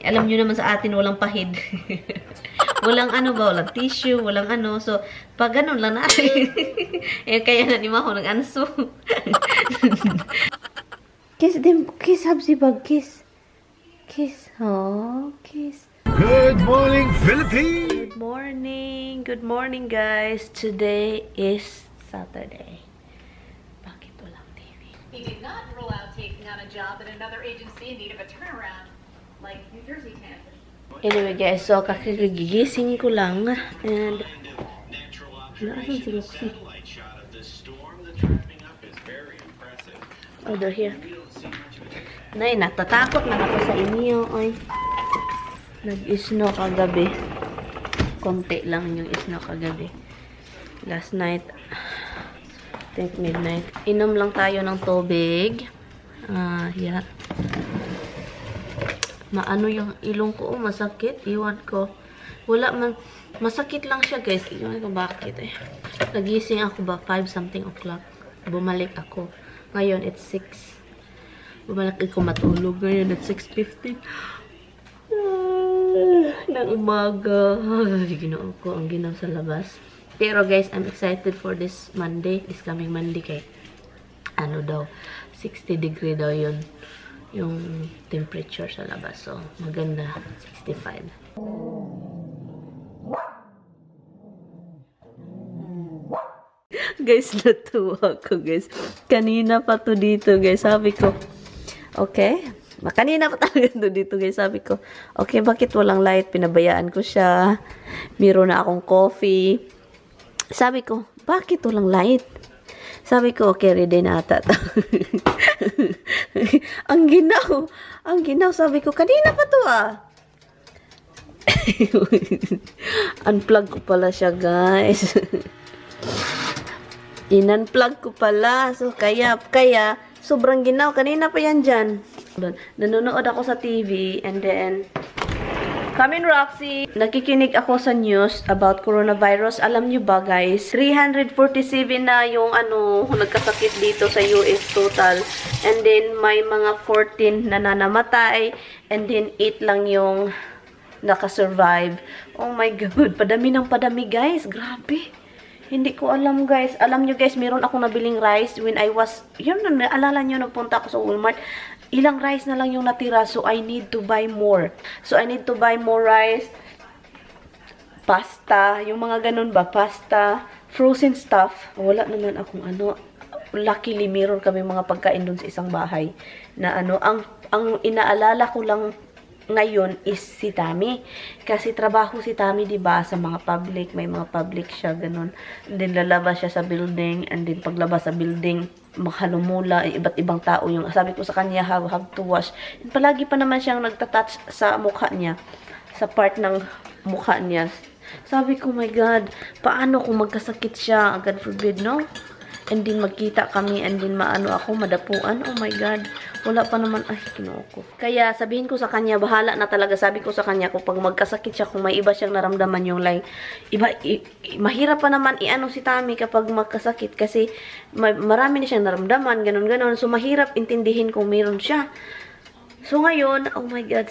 Alam nyo naman sa atin, walang pahid. Walang ano ba, walang tissue, walang ano. So, pag ganun lang natin. Eh, kaya na ni Maho nag-anso. Kiss them, kiss Habsi Bag, kiss. Kiss, oh, kiss. Good morning, Philippines! Good morning guys. Today is Saturday. Bakit walang TV? He did not rule out taking on a job at another agency in need of a turnaround, like New Jersey Tampa. Anyway guys, so kakigigising ko lang. And, naasan si Roxy? Oh, they're here. Nay, natatakot na ako sa inyo. Oy. Nag-snow kagabi. Konti lang yung snow kagabi. Last night, I think midnight. Inom lang tayo ng tubig. Yeah. Maano yung ilong ko, masakit. Iwan ko. Wala man, masakit lang siya guys. Iwan ko bakit eh. Nagising ako ba 5 something o'clock. Bumalik ako. Ngayon, it's 6. Bumalik ako matulog. Ngayon, it's 6:15. Ng umaga. Ginoo ko ang ginaw sa labas. Pero guys, I'm excited for this Monday. This coming Monday kay ano daw, 60 degree daw yun. Yung temperature sa labas. So, maganda. 65. Guys, natuwa ko, guys. Kanina pa to dito, guys. Sabi ko, okay. Kanina pa talaga to dito, guys. Sabi ko, okay, bakit walang light? Pinabayaan ko siya. Meron na akong coffee. Sabi ko, bakit walang light? Sabi ko, okay, ready na ata to. Ang ginaw. Ang ginaw. Sabi ko, kanina pa to Unplug ko pala siya, guys. In-unplug ko pala. So, kaya, sobrang ginaw. Kanina pa yan dyan. Nanonood ako sa TV and then, come in, Roxy. Nakikinig ako sa news about coronavirus. Alam nyo ba, guys? 347 na yung nagkasakit dito sa US total. And then, may mga 14 na nanamatay. And then, 8 lang yung nakasurvive. Oh my God. Padami ng padami, guys. Grabe. Hindi ko alam, guys. Alam nyo, guys, meron akong nabiling rice when I was, yun, naalala nyo, nagpunta ako sa Walmart. Ilang rice na lang yung natira, so I need to buy more. So, I need to buy more rice, pasta, yung mga ganun ba, pasta, frozen stuff. Wala naman akong luckily, meron kami mga pagkain dun sa isang bahay, na ang inaalala ko lang ngayon is si Tami. Kasi trabaho si Tami, diba, sa mga public, may mga public siya, ganun. And then, lalabas siya sa building, and then, paglabas sa building, makalumula, iba't ibang tao yung, sabi ko sa kanya, have to wash. And palagi pa naman siyang nagtatouch sa mukha niya, sa part ng mukha niya. Sabi ko, my God, paano kung magkasakit siya? God forbid, no? And then, magkita kami, and then, ako, madapuan. Oh my God. Wala pa naman, ay, kinuha ko. Kaya, sabihin ko sa kanya, bahala na talaga. Sabi ko sa kanya, kung pag magkasakit siya, kung may iba siyang naramdaman yung like, mahirap pa naman si Tami kapag magkasakit. Kasi, marami na siyang naramdaman, ganun-ganun. So, mahirap intindihin kung meron siya. So, ngayon, oh my God,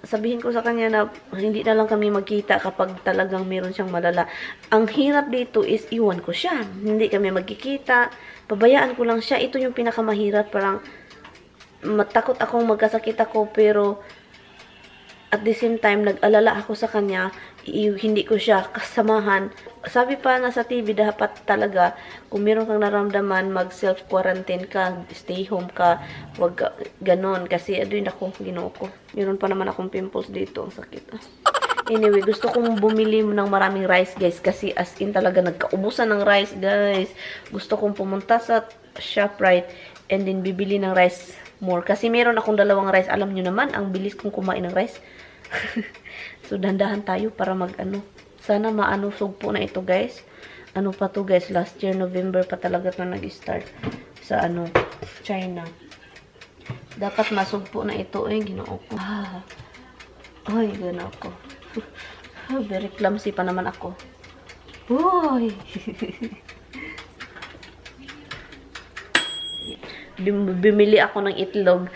sabihin ko sa kanya na hindi na lang kami magkita kapag talagang meron siyang malala. Ang hirap dito is iwan ko siya. Hindi kami magkikita. Pabayaan ko lang siya. Ito yung pinakamahirap. Parang matakot akong magkasakit ako, pero at the same time, nag-alala ako sa kanya. Hindi ko siya kasamahan. Sabi pa nga sa TV, dapat talaga, kung meron kang naramdaman, mag-self-quarantine ka, stay home ka, wag ganon. Kasi, ako, ginoo ko. Meron pa naman akong pimples dito. Ang sakit. Anyway, gusto kong bumili ng maraming rice, guys. Kasi, as in talaga, nagkaubusan ng rice, guys. Gusto kong pumunta sa ShopRite and then bibili ng rice more. Kasi meron akong 2 rice. Alam nyo naman, ang bilis kong kumain ng rice. So, dandahan tayo para sana sugpo na ito, guys. Ano pa to, guys? Last year, November pa talaga ito nag-start sa China. Dapat masugpo na ito. Eh, ginoo ko. Ay, ginoo ko. Very clumsy pa naman ako. Uy! Bumili ako ng itlog,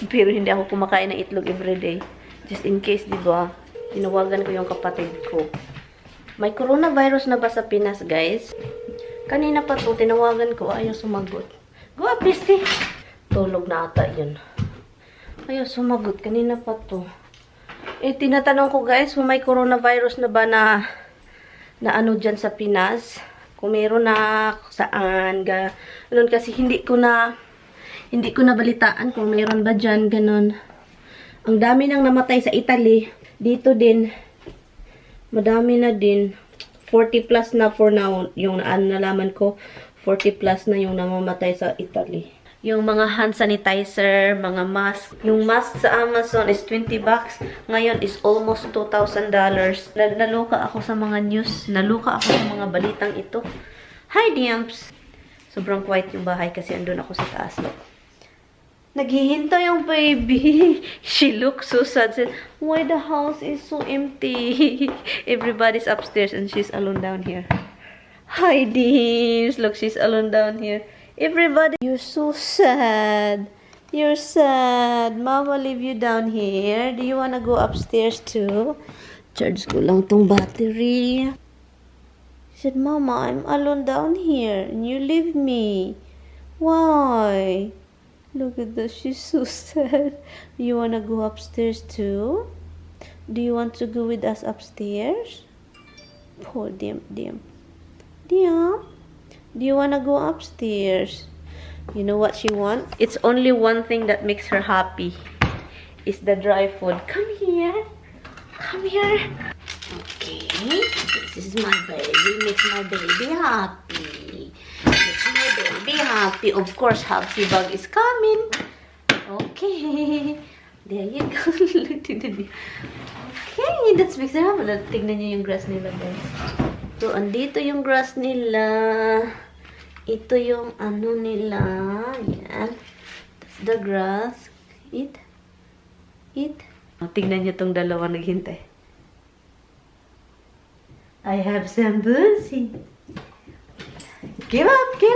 pero hindi ako kumakain ng itlog everyday. Just in case, di ba? Tinawagan ko yung kapatid ko. May coronavirus na ba sa Pinas, guys? Kanina pa to, tinawagan ko, ayaw sumagot. Go up, Misty! Tulog na ata yun. Ayaw sumagot, kanina pa to. Eh, tinatanong ko, guys, kung may coronavirus na ba na ano dyan sa Pinas? Kung meron na, saan, ganun, kasi hindi ko na balitaan kung meron ba dyan, ganun. Ang dami nang namatay sa Italy. Dito din, madami na din. 40 plus na for now. Yung nalaman ko, 40 plus na yung namamatay sa Italy. Yung mga hand sanitizer, mga mask. Yung mask sa Amazon is $20. Ngayon is almost $2,000. Naluka ako sa mga news. Naluka ako sa mga balitang ito. Hi, Diamps! Sobrang quiet yung bahay kasi andun ako sa taas. Naghihintay yung baby. She looks so sad. Said, why the house is so empty? Everybody's upstairs and she's alone down here. Hi, Dims. Look, she's alone down here. Everybody, you're so sad. You're sad. Mama leave you down here. Do you wanna go upstairs too? Charge ko lang tong battery. She said, Mama, I'm alone down here and you leave me. Why? Look at this, she's so sad. Do you want to go upstairs too? Do you want to go with us upstairs? Poor Diam. Do you want to go upstairs? You know what she wants? It's only one thing that makes her happy. It's the dry food. Come here. Come here. Okay. This is my baby. Makes my baby happy. Makes my baby happy. Of course, Happy Bug is coming. Okay. There you go. Okay, that's makes her happy. Tignan niyo yung grass nila, guys. So, andito yung grass nila. Ito yung ano nila. Yan. That's the grass. Eat. Tignan niyo tong dalawa naghintay. I have some bussy. Get up! Get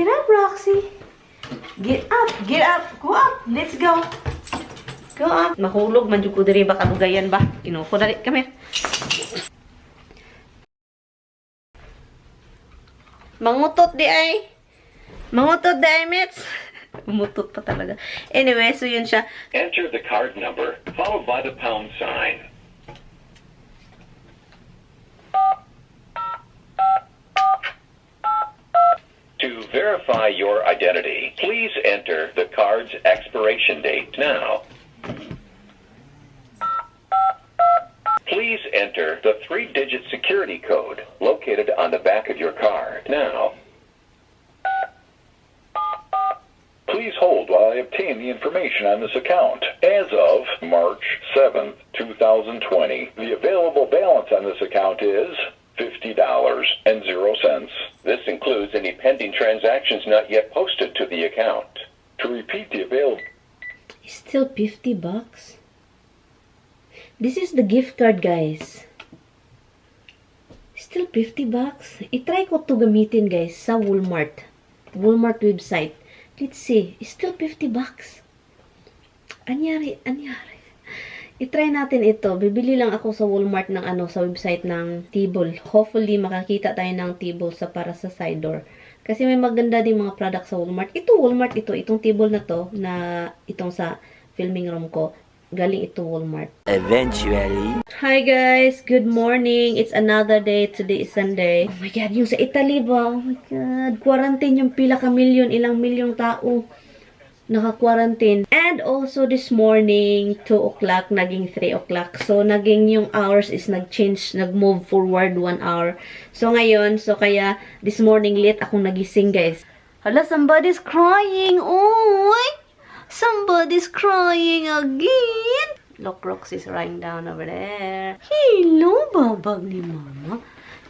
up, Roxy! Get up! Go up! Let's go! Go up! Mahulog, man ko diri baka lugayan ba? Kinuko dali, come here. Mangutot di ay! Mets! Umutot pa talaga. Anyway, so yun siya. Enter the card number, followed by the pound sign. To verify your identity, please enter the card's expiration date now. Please enter the 3-digit security code located on the back of your card now. Please hold while I obtain the information on this account. As of March 7th, 2020, the available balance on this account is $50.00. This includes any pending transactions not yet posted to the account. To repeat the available... Still $50? This is the gift card, guys. Still $50? I-try ko to gamitin, guys, sa Walmart. Walmart website. Let's see. Still $50. Anyari. I-try natin ito. Bibili lang ako sa Walmart ng sa website ng table. Hopefully, makakita tayo ng table para sa side door. Kasi may maganda ding mga product sa Walmart. Walmart ito. Itong table na to, na itong sa filming room ko. Galing ito Walmart. Eventually. Hi guys! Good morning! It's another day. Today is Sunday. Oh my God! Yung sa Italy ba? Oh my God! Quarantine yung pila ka milyon. Ilang milyong tao naka-quarantine. And also this morning, 2 o'clock, naging 3 o'clock. So, naging yung hours is nag-change, nag-move forward 1 hour. So, ngayon, kaya this morning late akong nagising, guys. Hala, somebody's crying! Oy! Somebody's crying again! Look, Roxy's lying down over there. Hello, babag ni Mama.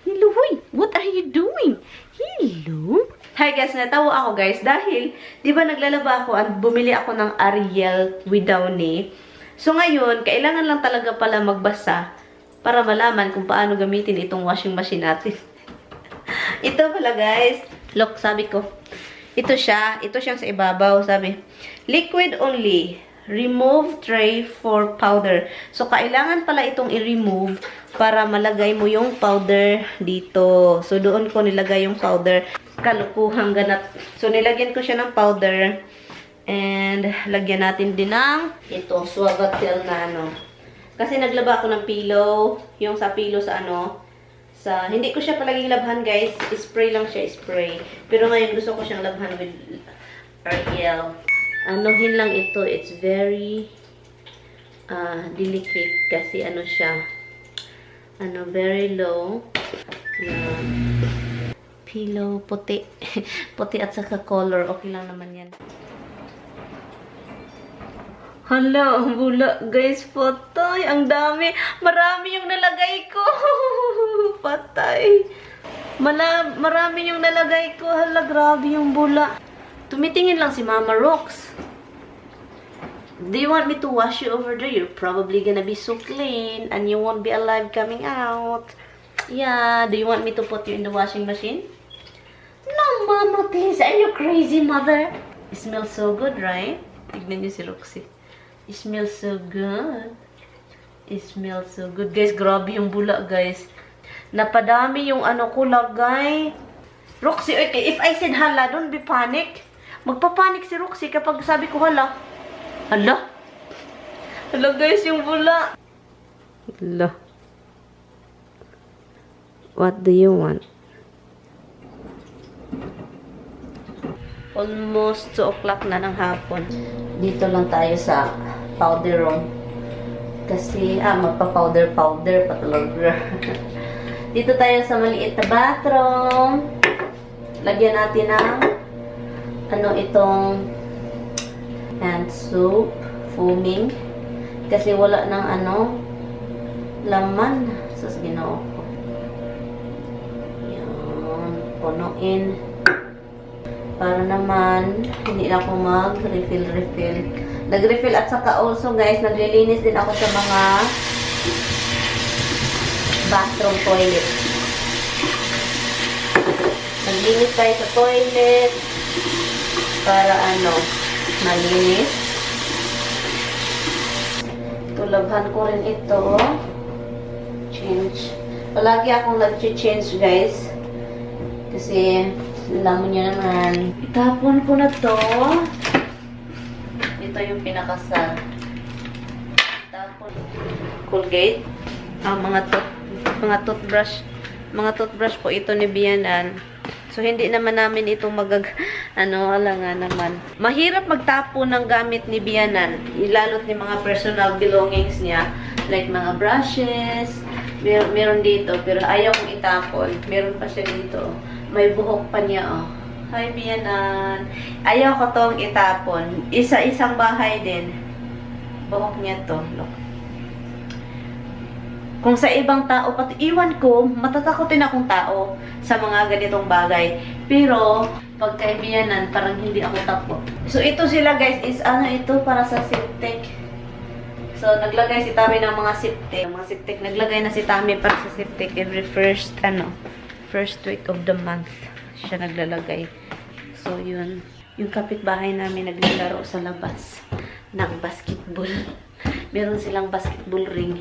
Hello, hoy! What are you doing? Hello? Hi guys, natawa ako guys dahil, di ba naglalaba ako at bumili ako ng Ariel with Downy. So ngayon, kailangan lang talaga pala magbasa para malaman kung paano gamitin itong washing machine natin. Ito pala guys. Look, sabi ko. Ito siyang sa ibabaw, sabi. Liquid only. remove tray for powder. So, kailangan pala itong i-remove para malagay mo yung powder dito. So, doon ko nilagay yung powder. Kalukuhang ganat. So, nilagyan ko siya ng powder. And, lagyan natin din ng ito, Suavitel na ano. Kasi naglaba ako ng pillow. Yung sa pillow sa ano, hindi ko siya palaging labhan, guys. Spray lang siya, spray. Pero ngayon gusto ko siyang labhan with Ariel. Anuhin lang ito. It's very delicate kasi ano siya. Very low. Yan. Pillow, puti. Puti at saka color. Okay lang naman yan. Hala, ang bula. Guys, patay. Ang dami. Marami yung nalagay ko. Patay. Marami yung nalagay ko. Hala, grabe yung bula. Tumitingin lang si Mama Rox. Do you want me to wash you over there? You're probably gonna be so clean and you won't be alive coming out. Yeah. Do you want me to put you in the washing machine? No, Mama, please. Are you crazy, Mother? It smells so good, right? Tignan niyo si Roxy. It smells so good. It smells so good. Guys, grabe yung bula, guys. Napadami yung ano ko lagay. Roxy, okay, if I said hala, don't be panic. Magpapanik si Roxy kapag sabi ko hala. Hala? Hala, guys, yung bula. Hala. What do you want? Almost 2 o'clock na ng hapon. Dito lang tayo sa powder room. Kasi, magpa-powder pa talaga. Dito tayo sa maliit na bathroom. Lagyan natin ng itong hand soap, foaming. Kasi wala ng laman. Sus, ginoo ko. Yan, punuin. Para naman, hindi na ako mag-refill. Nag-refill at saka also, guys, naglilinis din ako sa mga bathroom toilet. Naglinis tayo sa toilet para malinis. Tulabhan ko rin ito. Change. Palagi akong nag-change, guys. Kasi, alam mo nyo naman. Itapon ko na to. Ito yung pinakasal. Itapon. Colgate. Mga toothbrush. Mga toothbrush po ito ni Bianan. So, hindi naman namin ito wala nga naman. Mahirap magtapon ng gamit ni Bianan. Lalo't ni mga personal belongings niya. Like mga brushes. Meron dito. Pero ayaw kong itapon. Meron pa siya dito. May buhok pa niya, oh. Hi, Bianan. Ayaw ko tong itapon. Isa-isang bahay din. Buhok niya to. Look. Kung sa ibang tao, pati iwan ko, matatakotin akong tao sa mga ganitong bagay. Pero, pag kay Bianan, parang hindi ako takot. So, ito sila, guys, is ito para sa septic. So, naglagay si Tami ng mga septic. Mga septic, naglagay na si Tami para sa septic every first week of the month. Siya naglalagay. So, yun. Yung kapitbahay namin naglalaro sa labas ng basketball. Meron silang basketball ring.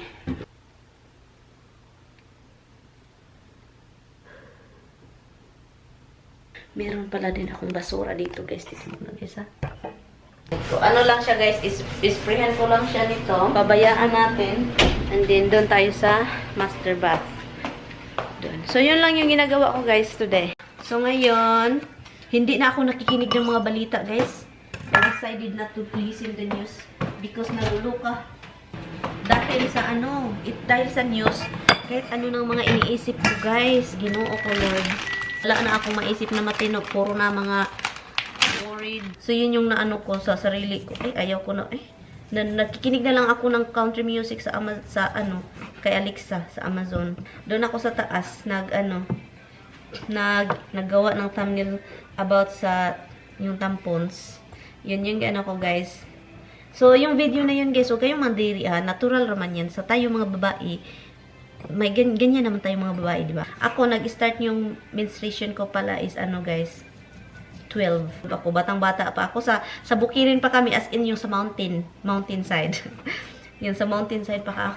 Meron pala din akong basura dito, guys. Dito muna, guys, ha. So, lang siya, guys, isprayan ko lang siya nito. Pabayaan natin. And then, doon tayo sa master bath. Doon. So, yun lang yung ginagawa ko, guys, today. So, ngayon, hindi na ako nakikinig ng mga balita, guys. I decided not to listen to the news because naluluka. Dahil sa news, kahit ano ng mga iniisip ko, guys, Ginoo ko, Lord. Wala na akong maisip na matino. Puro na mga worried. So, yun yung ko sa sarili ko. Ayaw ko na. Nakikinig na lang ako ng country music kay Alexa sa Amazon. Doon ako sa taas, naggawa ng thumbnail about sa yung tampons. Yun yung ko, guys. So, yung video na yun, guys, huwag kayong mandiri, ha. Natural naman yan. Sa tayo mga babae, may ganyan naman tayo mga babae, di ba? Ako, nag-start yung menstruation ko pala is guys, 12 ako, batang-bata pa ako. Sa Bukirin pa kami, as in yung sa mountainside. Yun, sa mountainside pa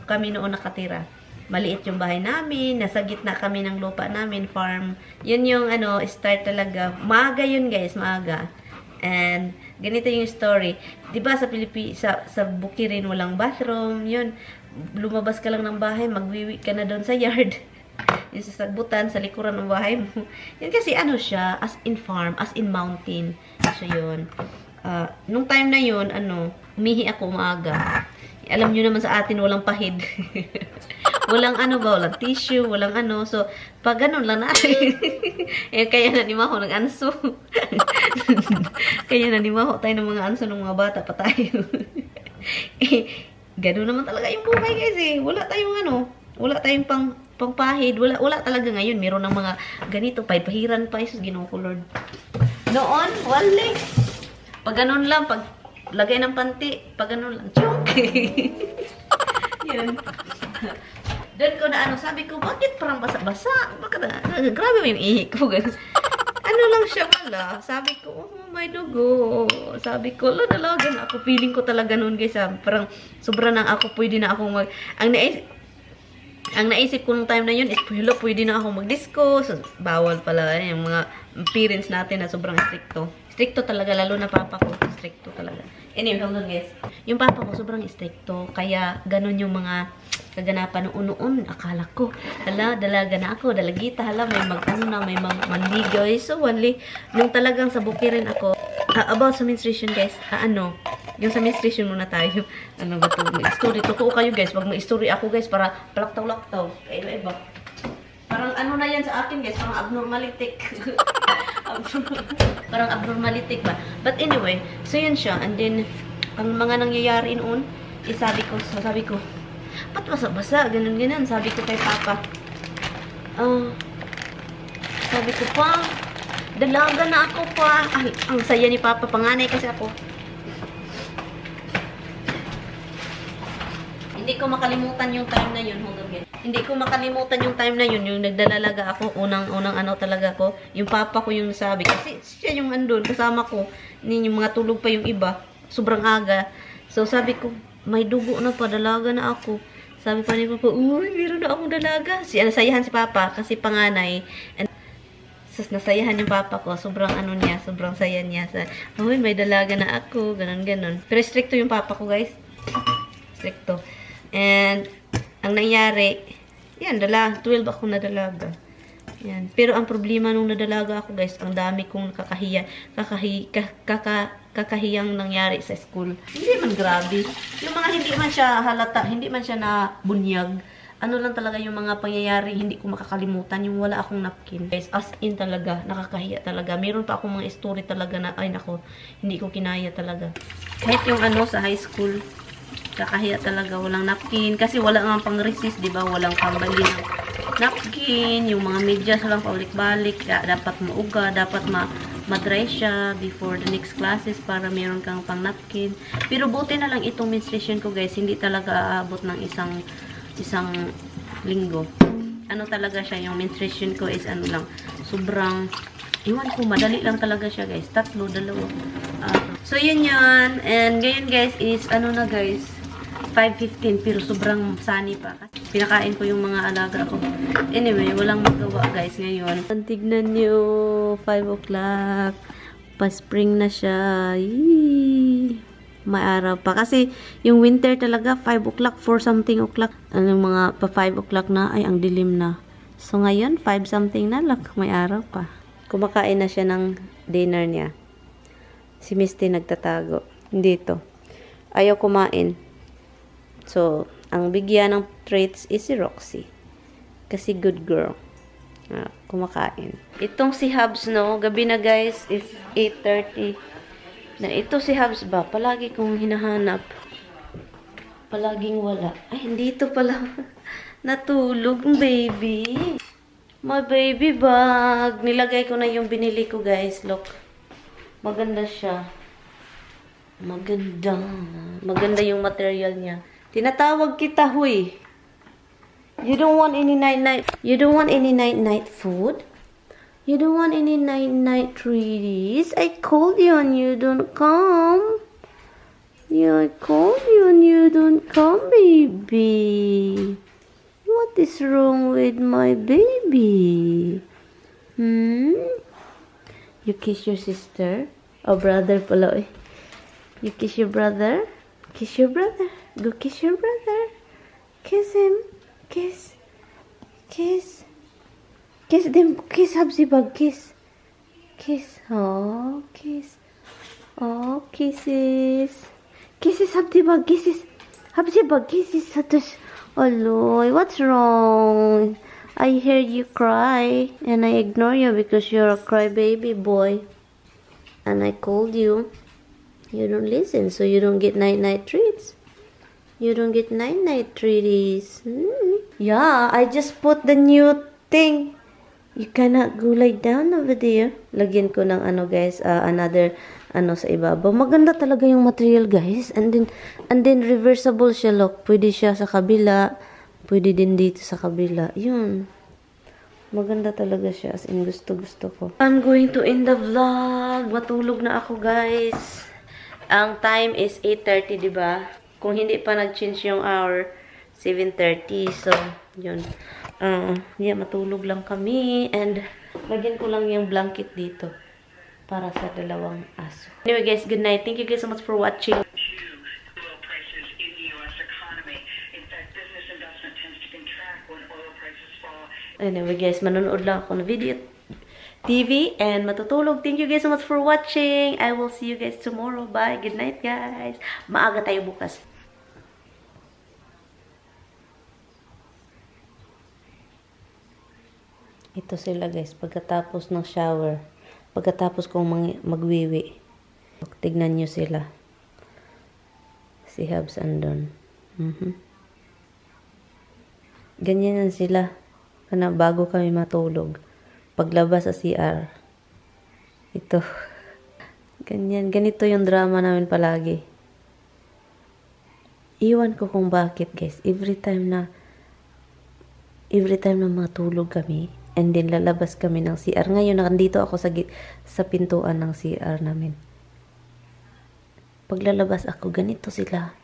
kami noon nakatira. Maliit yung bahay namin, nasa gitna kami ng lupa namin, farm. Yun yung start talaga. Maaga yun guys, maaga. And ganito yung story. 'Di ba sa sa Bukirin walang bathroom, yun. Lumabas ka lang ng bahay, magwiwi ka na doon sa yard. Yung sa sagbutan, sa likuran ng bahay mo. Yan kasi siya, as in farm, as in mountain. So, yun. Nung time na yun, umihi ako maaga. Alam nyo naman sa atin, walang pahid. Walang walang tissue, walang So, pag ganun lang natin. Kaya nanimaho ng anso. Kaya nanimaho tayo ng mga anso ng mga bata pa tayo. Ganun naman talaga yung buhay guys Wala tayong pangpahid. Wala talaga ngayon. Meron ng mga ganito, pahiran pa, isus Ginoo ko Lord. Noon, wala. Pag ganun lang, pag lagay ng panty, pag ganun lang, chunk. Yan. Doon ko na sabi ko, bakit parang basa-basa? Grabe yung ihi ko. Lang siya pala. Sabi ko, may dugo. Sabi ko, talaga na ako. Feeling ko talaga noon guys. Parang sobra na ako. Pwede na akong ang naisip ko nung time na yun is, pwede na akong mag-disco. So, bawal pala yung mga parents natin na sobrang stricto. Stricto talaga, lalo na papa ko. Stricto talaga. Anyway, hold on guys. Yung papa ko sobrang stricto. Kaya, ganun yung mga kaganapan noon. Akala ko, dalaga na ako, dalagita, may manligaw. So, nung talagang sa Bukirin ako, about sa menstruation guys, yung sa menstruation muna tayo. Ano ba ito? Mag-story. Totoo kayo guys, wag mag-story ako guys, para palaktaw-laktaw. Iba-iba. Parang na yan sa akin guys, parang abnormalitik. Parang abnormalitik ba? But anyway, so yun siya. And then, ang mga nangyayari noon, sabi ko, ba't basa-basa? Ganun. Sabi ko kay Papa. Sabi ko pa, dalaga na ako pa. Ay, ang saya ni Papa. Panganay kasi ako. Hindi ko makalimutan yung time na yun. Hold on, guys. Hindi ko makalimutan yung time na yun. Yung nagdalalaga ako. Unang talaga ko. Yung Papa ko yung sabi. Kasi siya yung andun. Kasama ko. Yung mga tulog pa yung iba. Sobrang aga. So, sabi ko, may dugo na pa. Dalaga na ako. Sabi pa ni Papa, uy, meron na akong dalaga. Nasayahan si Papa kasi panganay. And nasayahan yung Papa ko. Sobrang sobrang saya niya. Uy, may dalaga na ako. Ganon. Pero stricto yung Papa ko, guys. Stricto. And, ang nangyari, yan, 12 ako na dalaga. Yan. Pero ang problema nung nadalaga ako, guys, ang dami kong kakahiyang nangyari sa school. Hindi man grabe. Yung mga hindi man siya halata, hindi man siya na bunyag. Lang talaga yung mga pangyayari, hindi ko makakalimutan. Yung wala akong napkin. Guys, as in talaga, nakakahiya talaga. Meron pa akong mga story talaga na, ay nako, hindi ko kinaya talaga. Kahit yung sa high school, kakahiya talaga, walang napkin. Kasi wala nga pang resist, di ba? Walang pambali ng napkin. Yung mga medyas lang paulik-balik. Dapat mauga, dapat madry siya before the next classes para meron kang pang napkin. Pero buti na lang itong menstruation ko, guys. Hindi talaga aabot ng isang linggo. Talaga siya, yung menstruation ko is lang, sobrang, iwan ko, madali lang talaga siya, guys. 3, 2. So, yun. And ngayon, guys, is, na, guys, 5:15, pero sobrang sani pa. Pinakain ko yung mga alaga ko. Anyway, walang magawa, guys, ngayon. Tignan nyo, 5 o'clock. Pa-spring na siya. Yee! May araw pa. Kasi, yung winter talaga, 5 o'clock, 4 something o'clock. Mga pa 5 o'clock na, ay, ang dilim na. So, ngayon, 5 something na lang. May araw pa. Kumakain na siya ng dinner niya. Si Misty nagtatago. Dito. Ayaw kumain. So, ang bigyan ng treats is si Roxy. Kasi good girl. Kumakain. Itong si Hubs, no? Gabi na, guys, is 8:30. Na ito si Hubs ba? Palagi kong hinahanap. Palaging wala. Ay, hindi ito pala. Natulog, baby. My baby bag. Nilagay ko na yung binili ko, guys. Look. Maganda siya. Maganda. Maganda yung material niya. Tinatawag kita, huy. You don't want any night food? You don't want any night treaties? I called you and you don't come. Yeah, I called you and you don't come, baby. What is wrong with my baby? You kiss your sister? Oh, brother pala eh. You kiss your brother? Kiss your brother. Go kiss your brother. Kiss him. Kiss. Kiss. Kiss them. Kiss Habsibag. Kiss. Kiss. Oh, kiss. Oh, kisses. Kisses Habsibag. Kisses. Habsibag. Kisses. Oh, Lord. What's wrong? I hear you cry. And I ignore you because you're a crybaby boy. And I called you. You don't listen, so you don't get night-night treats. You don't get night-night treaties. Yeah, I just put the new thing. You cannot go lie down over there. Lagyan ko ng guys, another sa ibabaw. Maganda talaga yung material, guys. And then reversible siya, look. Pwede siya sa kabila. Pwede din dito sa kabila. Yun. Maganda talaga siya. As in, gusto ko. I'm going to end the vlog. Matulog na ako, guys. Ang time is 8:30, diba? Kung hindi pa nag-change yung hour, 7:30. So, yun. Yeah, matulog lang kami. And, lagyan ko lang yung blanket dito. Para sa dalawang aso. Anyway, guys, good night. Thank you guys so much for watching. Anyway, guys, manonood lang ako ng video TV and matutulog. Thank you guys so much for watching. I will see you guys tomorrow. Bye. Good night, guys. Maaga tayo bukas. Ito sila, guys. Pagkatapos ng shower. Pagkatapos kong magwiwi. Tignan nyo sila. Si Habs andun. Ganyan lang sila. Kana bago kami matulog. Paglabas sa CR. Ito. Ganyan. Ganito yung drama namin palagi. Iwan ko kung bakit, guys. Every time na matulog kami, and then lalabas kami ng CR. Ngayon, nandito ako sa pintuan ng CR namin. Paglalabas ako, ganito sila.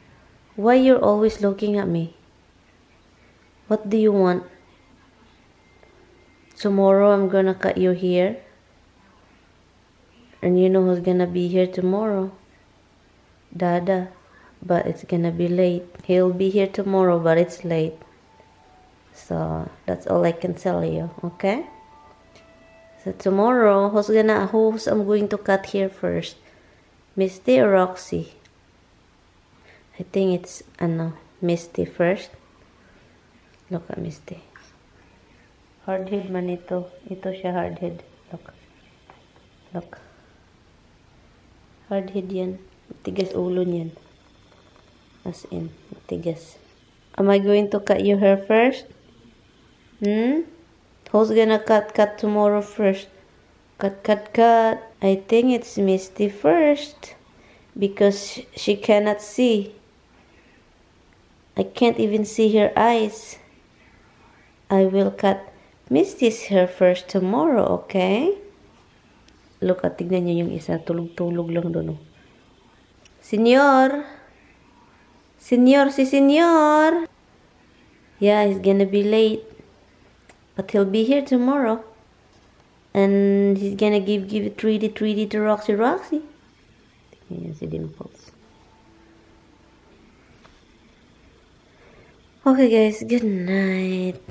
Why you're always looking at me? What do you want? Tomorrow, I'm gonna cut your hair. And you know who's gonna be here tomorrow? Dada. But it's gonna be late. He'll be here tomorrow, but it's late. So, that's all I can tell you, okay? So, tomorrow, who's I'm going to cut here first? Misty or Roxy? I think it's, Misty first. Look at Misty. Hardhead man ito. Ito siya hardhead. Look. Hardhead yan. Tigas ulo niyan. As in, tigas. Am I going to cut your hair first? Who's gonna cut tomorrow first? Cut. I think it's Misty first. Because she cannot see. I can't even see her eyes. I will cut Misty's hair first tomorrow, okay? Look at, tignan nyo yung isa. Tulog-tulog lang doon. Senyor! Si Senyor! Yeah, he's gonna be late. But he'll be here tomorrow. And he's gonna give it 3D to Roxy. Tignan si Dimples. Okay guys, good night.